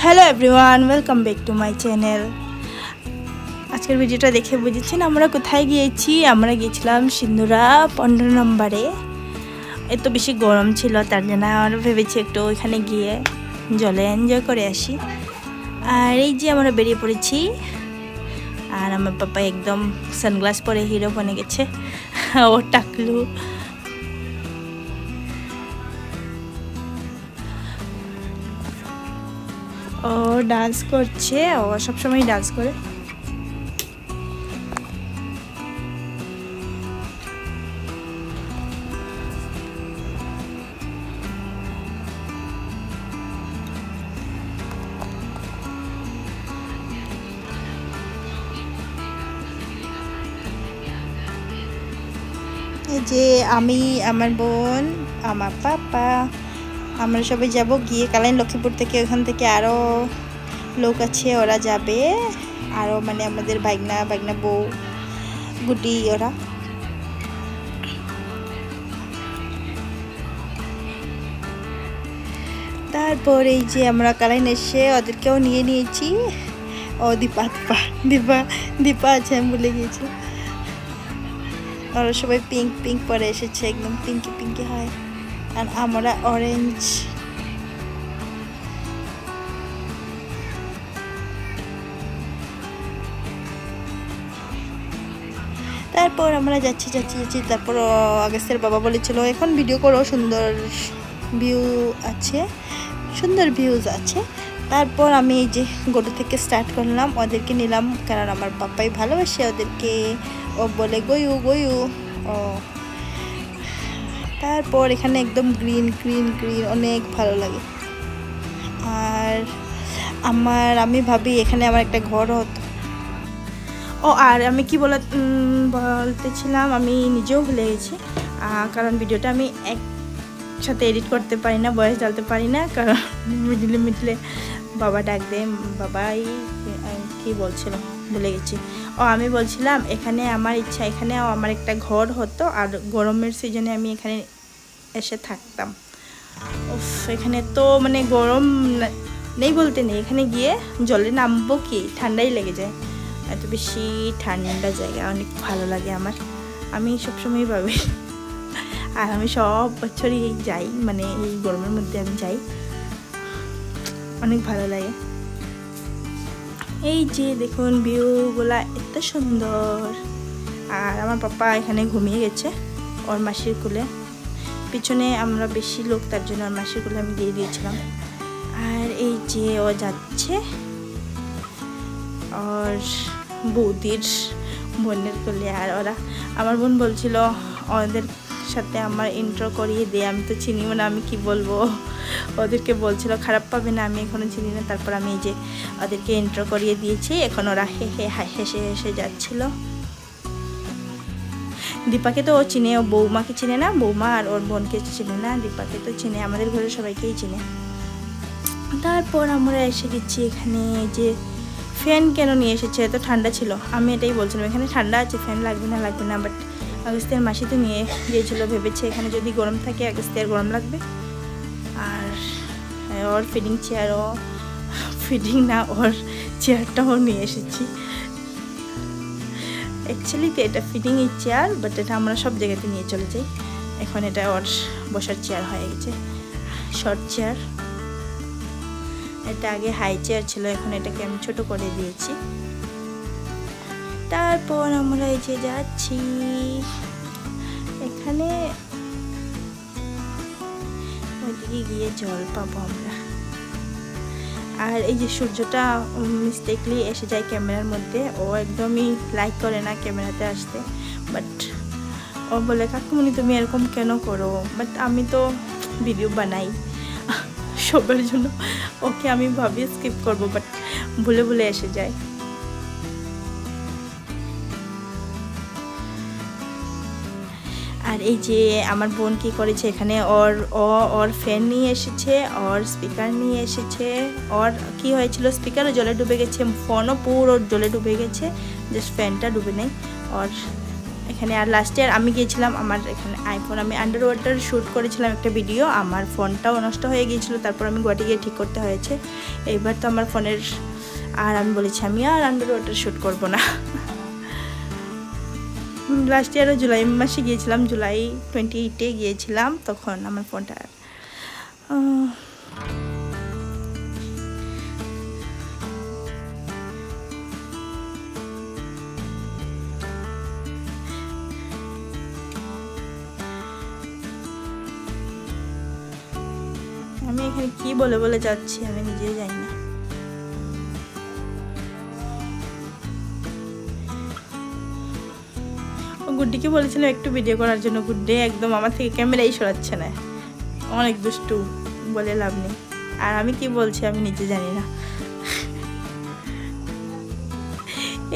Hello everyone, welcome back to my channel. আজকের ভিডিওটা দেখে বুঝেছেন আমরা কোথায় গিয়েছি। আমরা গিয়েছিলাম সিন্দুরা 15 নম্বরে। এত বেশি গরম ছিল, তার জন্য আমরা ভেবেছি একটু ওইখানে গিয়ে জলে এনজয় করে আসি। আর এই যে আমরা বেরিয়ে পড়েছি, আর আমার পাপা একদম সানগ্লাস পরে হিরো বনে গেছে। ও টাকলু। ও ডান্স করছে, ও সবসময় ডান্স করে। এই যে আমি, আমার বোন, আমার পাপা, আমরা সবাই যাব গিয়ে কালাইন লক্ষ্মীপুর থেকে। ওখান থেকে আরও লোক আছে, ওরা যাবে। আরও মানে আমাদের বাইগনা বউ গুটি ওরা। তারপর এই যে আমরা কালাইন এসে ওদেরকেও নিয়ে নিয়েছি। ও দীপা আছে, আমি ভুলে গিয়েছি। ওরা সবাই পিঙ্ক পিঙ্ক পরে এসেছে, একদম পিঙ্কি পিঙ্কি হয়। আর আমরা অরেঞ্জ। তারপর আমরা যাচ্ছি। তারপর আগস্টের বাবা বলেছিল এখন ভিডিও করো, সুন্দর ভিউ আছে, সুন্দর ভিউজ আছে। তারপর আমি এই যে গোটো থেকে স্টার্ট করলাম, ওদেরকে নিলাম কারণ আমার পাপাই ভালোবাসে ওদেরকে। ও বলে গয়ু গয়ু। ও তারপর এখানে একদম গ্রিন গ্রিন গ্রিন, অনেক ভালো লাগে। আর আমি ভাবি এখানে আমার একটা ঘর হতো। ও আর আমি কি বলতেছিলাম, আমি নিজেও ভুলে গেছি। কারণ ভিডিওটা আমি একসাথে এডিট করতে পারি না, ভয়েস ডালতে পারি না, কারণ মিডলে বাবা ডাক দেয়। বাবাই কি বলছিল ভুলে গেছি। আমি বলছিলাম এখানে আমার ইচ্ছা, এখানেও আমার একটা ঘর হতো, আর গরমের সিজনে আমি এখানে এসে থাকতাম। এখানে তো মানে গরম নেই বলতে নেই, এখানে গিয়ে জলে নামবো কি, ঠান্ডাই লেগে যায়। এত বেশি ঠান্ডা জায়গা, অনেক ভালো লাগে আমার। আমি সবসময় ভাবি, আর আমি সব বছরই যাই, মানে এই গরমের মধ্যে আমি যাই, অনেক ভালো লাগে। এই যে দেখুন ভিউগুলা এত সুন্দর। আর আমার পাপা এখানে ঘুমিয়ে গেছে ওর মাসির কোলে। পিছনে আমরা বেশি লোক, তার জন্য ওর মাসির কোলে আমি দিয়ে দিয়েছিলাম। আর এই যে ও যাচ্ছে ওর বৌদির বোনের কোলে। আর ওরা, আমার বোন বলছিল ওদের সাথে আমার ইন্ট্রো করিয়ে দে, আমি তো চিনিও না, আমি কি বলবো। ওদেরকে বলছিল খারাপ পাবে না, আমি এখনো চিনি না। তারপর আমি এই যে ওদেরকে ইন্ট্রো করিয়ে দিয়েছি। এখন ওরা হেসে যাচ্ছিল। দীপাকে তো ও চিনে, ও বৌমাকে চিনে না, বৌমা আর ওর বোনকে চিনে না। দীপাকে তো চিনে, আমাদের ঘরে সবাইকেই চিনে। তারপর আমরা এসে গেছি এখানে। যে ফ্যান কেন নিয়ে এসেছে, এত ঠান্ডা ছিল। আমি এটাই বলছিলাম এখানে ঠান্ডা আছে, ফ্যান লাগবে না, বাট আগস্তের মাসি তো নিয়ে গিয়েছিলো, ভেবেছে এখানে যদি গরম থাকে আগস্তের গরম লাগবে। আর ওর ফিডিং চেয়ারও, ফিডিং না, ওর চেয়ারটাও নিয়ে এসেছি। অ্যাকচুয়ালি তো এটা ফিডিংয়ের চেয়ার, বাট এটা আমরা সব জায়গাতে নিয়ে চলে যাই। এখন এটা ওর বসার চেয়ার হয়ে গেছে, শর্ট চেয়ার। এটা আগে হাই চেয়ার ছিল, এখন এটাকে আমি ছোট করে দিয়েছি। তারপর আমরা এই যে যাচ্ছি, এখানে ওইদিকে গিয়ে জল পাবো আমরা। আর এই যে সূর্যটা মিস্টেকলি এসে যায় ক্যামেরার মধ্যে, ও একদমই লাইক করে না ক্যামেরাতে আসতে। বাট ও বলে কাকুমনি তুমি এরকম কেন করো, বাট আমি তো ভিডিও বানাই সবার জন্য, ওকে আমি ভাবি স্কিপ করবো, বাট ভুলে এসে যায়। আর এই যে আমার বোন কি করেছে, এখানে ওর ফ্যান নিয়ে এসেছে, ওর স্পিকার নিয়ে এসেছে। ওর কি হয়েছিল, স্পিকারও জলে ডুবে গেছে, ফোনও পুরো জলে ডুবে গেছে, জাস্ট ফ্যানটা ডুবে নেই। ওর এখানে। আর লাস্ট ইয়ার আমি গিয়েছিলাম আমার এখানে আইফোন, আমি আন্ডার ওয়াটার শ্যুট করেছিলাম একটা ভিডিও, আমার ফোনটাও নষ্ট হয়ে গিয়েছিলো, তারপর আমি গুয়াহাটি গিয়ে ঠিক করতে হয়েছে। এইবার তো আমার ফোনের, আর আমি বলেছি আমি আর আন্ডার ওয়াটার শ্যুট করবো না। লাস্ট ইয়ারও জুলাই মাসে গিয়েছিলাম, জুলাই 28-এ গিয়েছিলাম, তখন আমার ফোনটা আমি এখানে কি বলে বলে যাচ্ছি আমি নিজেও জানি না। গুড্ডিকে বলেছিলাম একটু ভিডিও করার জন্য, গুড্ডি একদম আমার থেকে ক্যামেরাই সরাচ্ছে না, অনেক দুষ্টু, বলে লাভ নেই। আর আমি কি বলছি আমি নিজে জানি না।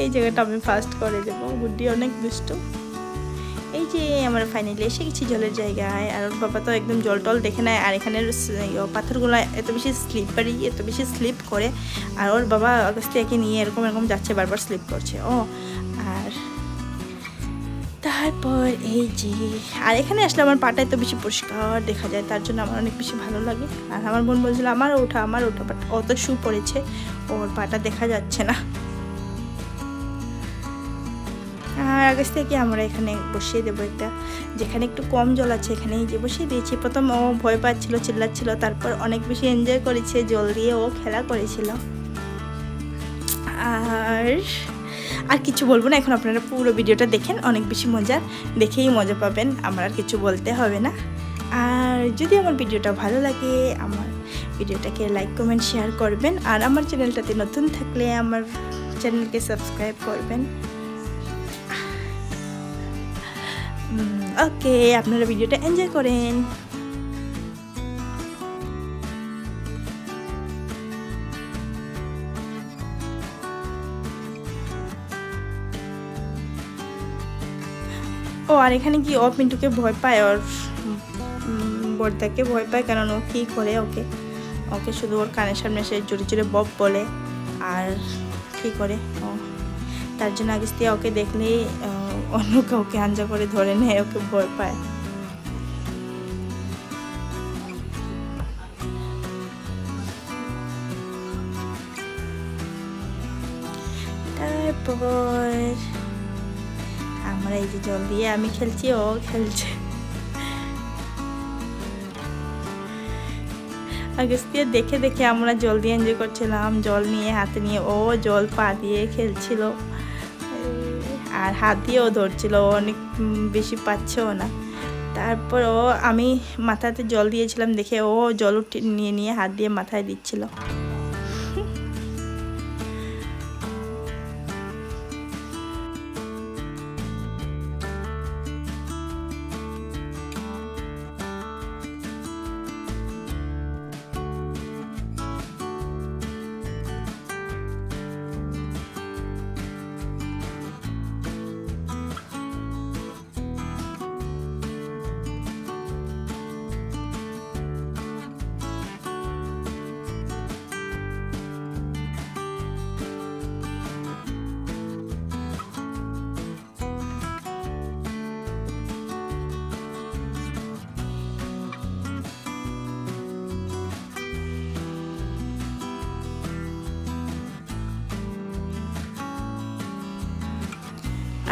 এই জায়গাটা আমি ফার্স্ট করে দেবো, গুড্ডি অনেক দুষ্টু। এই যে আমরা ফাইনালি এসে গেছি জলের জায়গায়, আর ওর বাবা তো একদম জল টল দেখে নেয়। আর এখানের পাথরগুলো এত বেশি স্লিপারি, এত বেশি স্লিপ করে, আর ওর বাবা অগস্তিয়াকে নিয়ে এরকম এরকম যাচ্ছে, বারবার স্লিপ করছে ও। আর তারপর এই যে, আর এখানে আসলে আমার পাটা এত বেশি পরিষ্কার দেখা যায়, তার জন্য আমার অনেক বেশি ভালো লাগে। আর আমার বোন বলছিল আমার ওঠা, বাট অত শু পড়েছে, ওর পাটা দেখা যাচ্ছে না। আর আগে থেকে আমরা এখানে বসিয়ে দেবো একটা, যেখানে একটু কম জল আছে এখানে এই যে বসিয়ে দিয়েছি। প্রথম ও ভয় পাচ্ছিল, চিল্লাচ্ছিল, তারপর অনেক বেশি এনজয় করেছে, জল দিয়ে ও খেলা করেছিল। আর কিছু বলবো না, এখন আপনারা পুরো ভিডিওটা দেখেন, অনেক বেশি মজার, দেখেই মজা পাবেন, আমার আর কিছু বলতে হবে না। আর যদি আমার ভিডিওটা ভালো লাগে, আমার ভিডিওটাকে লাইক কমেন্ট শেয়ার করবেন, আর আমার চ্যানেলটাতে নতুন থাকলে আমার চ্যানেলকে সাবস্ক্রাইব করবেন। ওকে, আপনারা ভিডিওটা এনজয় করেন। ও আর এখানে কি ও পিন্টুকে ভয় পায়, ওর বড়দাকে ভয় পায়, কারণ ও কী করে ওকে শুধু ওর কানের সামনে সে জোরে জোরে বব বলে, আর কী করে ও, তার জন্য আগে থেকে ওকে দেখলেই অন্য কাউকে আঞ্জা করে ধরে নেয়, ওকে ভয় পায়। তারপর আমরা এই যে জল দিয়ে আমি খেলছি, ও খেলছে। আগস্তিয়া দেখে দেখে আমরা জল দিয়ে এনজয় করছিলাম, জল নিয়ে হাতে নিয়ে, ও জল পা দিয়ে খেলছিল, আর হাত দিয়েও ধরছিল, অনেক বেশি পাচ্ছেও না। তারপর আমি মাথাতে জল দিয়েছিলাম দেখে ও জল নিয়ে নিয়ে হাত দিয়ে মাথায় দিচ্ছিল।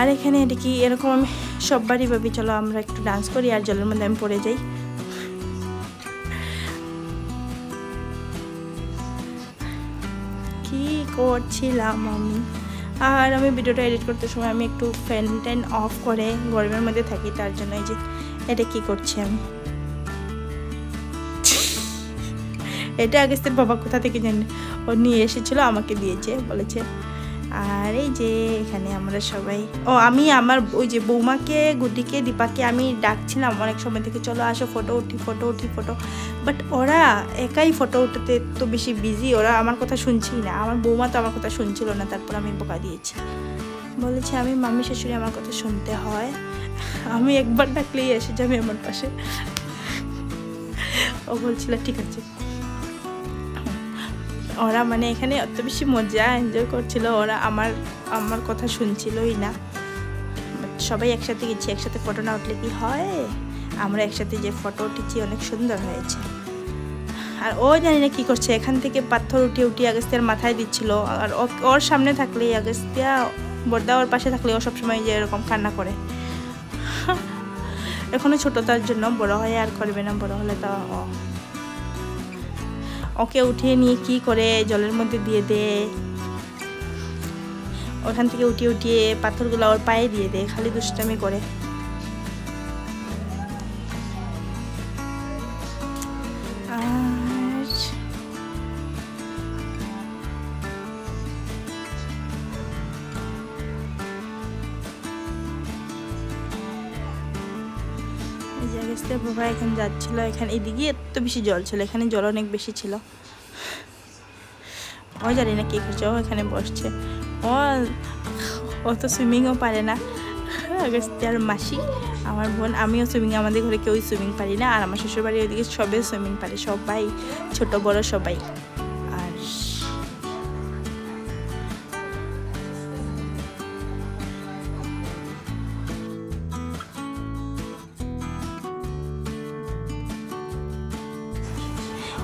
আর এখানে এটা কি এরকম আমি সববারই ভাবি চলো আমরা একটু ডান্স করি, আর জলের মধ্যে আমি পড়ে যাই। কি করছিলাম আমি। আর আমি ভিডিওটা এডিট করতে সময় আমি একটু ফ্যান ট্যান অফ করে গরমের মধ্যে থাকি, তার জন্য এই যে এটা কি করছি আমি। এটা আগের বাবা কোথা থেকে জানি ও নিয়ে এসেছিল, আমাকে দিয়েছে, বলেছে। আর এই যে এখানে আমরা সবাই, আমি আমার ওই যে বৌমাকে, গুড্ডিকে, দীপাকে আমি ডাকছিলাম অনেক সময় থেকে, চলো আসো ফটো উঠি, বাট ওরা একাই ফটো উঠতে তো বেশি বিজি, ওরা আমার কথা শুনছেই না, আমার বৌমা তো আমার কথা শুনছিল না। তারপর আমি বোকা দিয়েছি, বলেছে আমি মামি শাশুড়ি, আমার কথা শুনতে হয়, আমি একবার ডাকলেই এসে যাবে আমার পাশে। ও বলছিল ঠিক আছে। ওরা মানে এখানে অত বেশি মজা এনজয় করছিল, ওরা আমার কথা শুনছিলই না, সবাই একসাথে গেছি, একসাথে ফটো না উঠলে কি হয়? আমরা একসাথে যে ফটো উঠেছি অনেক সুন্দর হয়েছে। আর ও জানি না কী করছে, এখান থেকে পাথর উঠিয়ে উঠিয়ে আগস্তিয়ার মাথায় দিচ্ছিল। আর ওর সামনে থাকলে আগস্তিয়া, বর্দা ওর পাশে থাকলে ও সবসময় যে এরকম কান্না করে। এখনও ছোটো তার জন্য, বড় হয়ে আর করবে না, বড় হলে তো ওকে উঠিয়ে নিয়ে কি করে জলের মধ্যে দিয়ে দেয়, ওখান থেকে উঠিয়ে উঠিয়ে পাথরগুলো ওর পায়ে দিয়ে দেয়, খালি দুষ্টামি করে। বাবা এখানে যাচ্ছিল, এখানে এদিকে এত বেশি জল ছিল, এখানে জল অনেক বেশি ছিল। ও জানি না কি করছে, ও এখানে বসছে। ও তো সুইমিংও পারে না। আগস্তিয়ার মাসি, আমার বোন, আমিও সুইমিং, আমাদের ঘরে কেউই সুইমিং পারি না। আর আমার শ্বশুরবাড়ির ওইদিকে সবাই সুইমিং পারে, সবাই, ছোট বড় সবাই। আর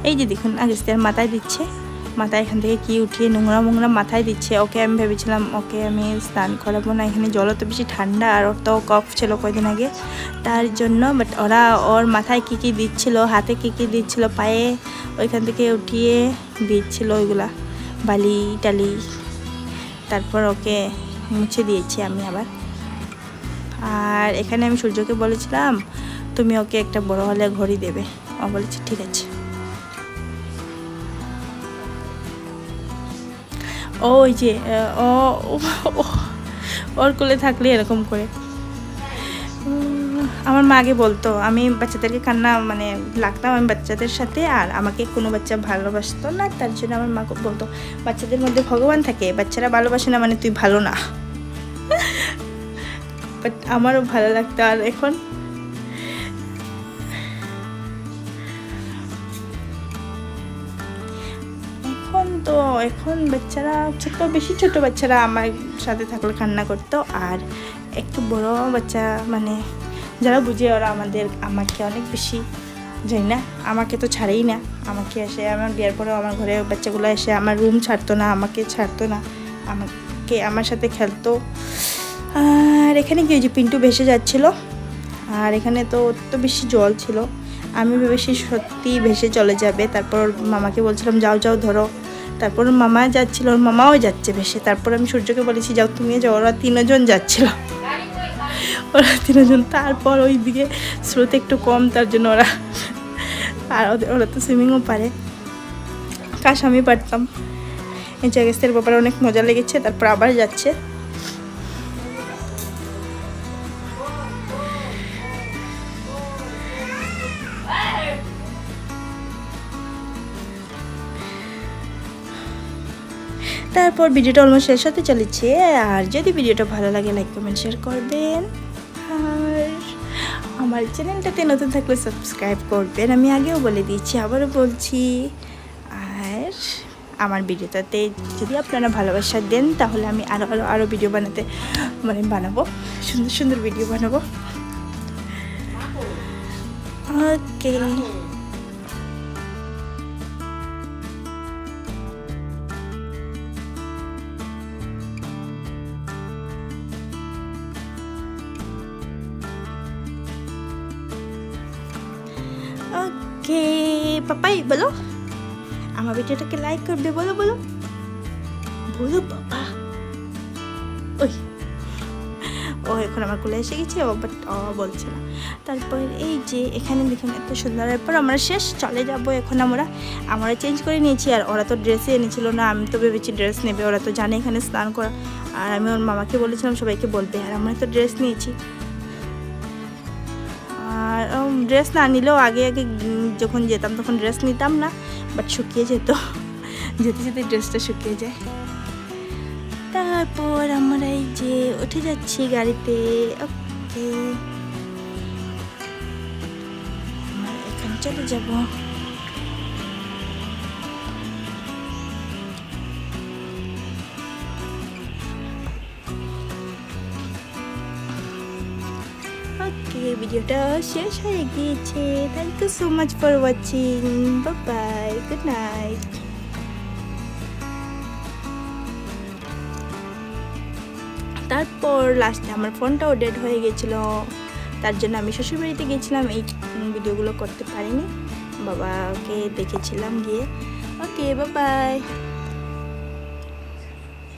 এই যে দেখুন আগস্তিয়ার মাথায় দিচ্ছে, মাথায় এখান থেকে কি উঠিয়ে নোংরা মোংরা মাথায় দিচ্ছে। ওকে আমি ভেবেছিলাম ওকে আমি স্নান করাবো না, এখানে জল তো বেশি ঠান্ডা, আর ওর তো কফ ছিল কয়দিন আগে, তার জন্য। বাট ওরা ওর মাথায় কী কী দিচ্ছিল, হাতে কী কী দিচ্ছিল, পায়ে ওইখান থেকে উঠিয়ে দিচ্ছিল ওইগুলা বালি টালি। তারপর ওকে মুছে দিয়েছি আমি আবার। আর এখানে আমি সূর্যকে বলেছিলাম তুমি ওকে একটা বড় হলে ঘড়ি দেবে, ও বলেছে ঠিক আছে। ওই যে ওর কোলে থাকলে এরকম করে। আমার মা আগে বলতো আমি বাচ্চাদেরকে কান্না মানে লাগতাম আমি বাচ্চাদের সাথে, আর আমাকে কোনো বাচ্চা ভালোবাসতো না, তার জন্য আমার মা বলতো বাচ্চাদের মধ্যে ভগবান থাকে, বাচ্চারা ভালোবাসে না মানে তুই ভালো না। বাট আমারও ভালো লাগতো। আর এখন এখন বাচ্চারা বেশি ছোট বাচ্চারা আমার সাথে থাকলে কান্না করতো, আর একটু বড় বাচ্চা মানে যারা বুঝে ওরা আমাকে অনেক বেশি, জানি না, আমাকে তো ছাড়েই না। আমাকে এসে আমার বিয়ার পরেও আমার ঘরে বাচ্চাগুলো এসে আমার রুম ছাড়তো না, আমাকে ছাড়তো না, আমার সাথে খেলতো। আর এখানে কি যে পিন্টু ভেসে যাচ্ছিল, আর এখানে তো বেশি জল ছিল, আমি ভেবেছি সত্যি ভেসে চলে যাবে। তারপর মামাকে বলছিলাম যাও যাও ধরো, তারপর মামা যাচ্ছিল, ওর মামাও যাচ্ছে ভেসে। তারপর আমি সূর্যকে বলেছি যাও তুমিও যাও, ওরা 3 জন যাচ্ছিল, ওরা 3 জন। তারপর ওই দিকে স্রোত একটু কম, তার জন্য ওরা তো সুইমিংও পারে, কাশ আমি পারতাম। এই জায়গার ব্যাপারে অনেক মজা লেগেছে। তারপর আবার যাচ্ছে। তারপর ভিডিওটা অলমোস্ট শেষ হতে চলেছে। আর যদি ভিডিওটা ভালো লাগে লাইক কমেন্ট শেয়ার করবেন, আর আমার চ্যানেলটাতে নতুন থাকলে সাবস্ক্রাইব করবেন, আমি আগেও বলে দিয়েছি, আবারও বলছি। আর আমার ভিডিওটাতে যদি আপনারা ভালোবাসা দেন তাহলে আমি আরও ভিডিও বানাবো, সুন্দর সুন্দর ভিডিও বানাবো। ওকে, ওকে পাপাই বলো আমার ভিডিওটাকে লাইক করবে, বলো বলো বলো বাবা। ও এখন আমার কোলে এসে গেছে, বাট বলছে না। তারপর এই যে এখানে দেখুন এত সুন্দর। এরপর আমরা শেষ, চলে যাব এখন। আমরা চেঞ্জ করে নিয়েছি, আর ওরা তো ড্রেসই এনেছিল না, আমি তো ভেবেছি ড্রেস নেবে, ওরা তো জানে এখানে স্নান করা। আর আমি ওর মামাকে বলেছিলাম সবাইকে বলবে, আর আমরা তো ড্রেস নিয়েছি। আর ড্রেস না নিলেও আগে যখন যেতাম তখন ড্রেস নিতাম না, বাট শুকিয়ে যেতে যেতে ড্রেসটা শুকিয়ে যায়। তারপর আমরা এই যে উঠে যাচ্ছি গাড়িতে। ওকে, আমরা এখন চলে যাব। আজকে ভিডিওটা শেষ হয়ে গিয়েছে। Thank you so much for watching. Bye bye, good night. তারপর লাস্টে আমার ফোনটাও ডেড হয়ে গেছিলো, তার জন্য আমি শ্বশুরবাড়িতে গেছিলাম, এই ভিডিওগুলো করতে পারিনি, বাবাকে দেখেছিলাম গিয়ে। ওকে, বাই বাই।